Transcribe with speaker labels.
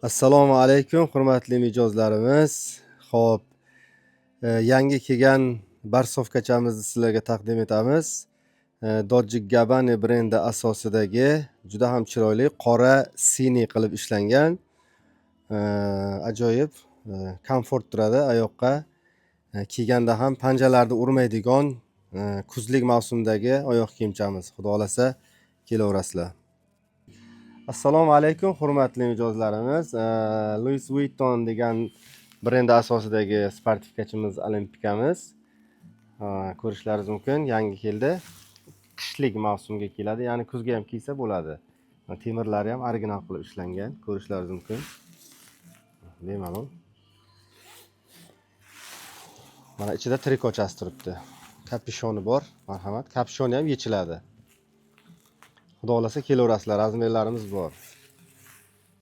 Speaker 1: Assalomu alaykum, hurmatli mijozlarimiz. Xo'p, yangi kelgan barsovkachamizni sizlarga taqdim etamiz. Dodge Gabbana brendi asosidagi juda ham chiroyli qora siniy qilib ishlangan. Ajoyib komfort turadi oyoqqa. Kiyganda ham panjalarni urmaydigan kuzlik mavsumdagi oyoq kiyimchamiz. Xudo xolasa kelaverasizlar. Assalomu alaykum, hurmatli mijozlarimiz. Louis Vuitton degan brendi asosidagi sportivkachimiz olimpikamiz. Ko'rishlaringiz mumkin, yangi keldi. Qishlik mavsumga keladi, ya'ni kuzga ham kiysa bo'ladi. Temirlari ham original qilib ishlangan, ko'rishlaringiz mumkin. Bemalol. Mana ichida trikochasi turibdi. Kapishoni bor, marhamat. Kapishoni ham yechiladi. Xudo xolasa kelaverasizlar, razmerlarimiz bor.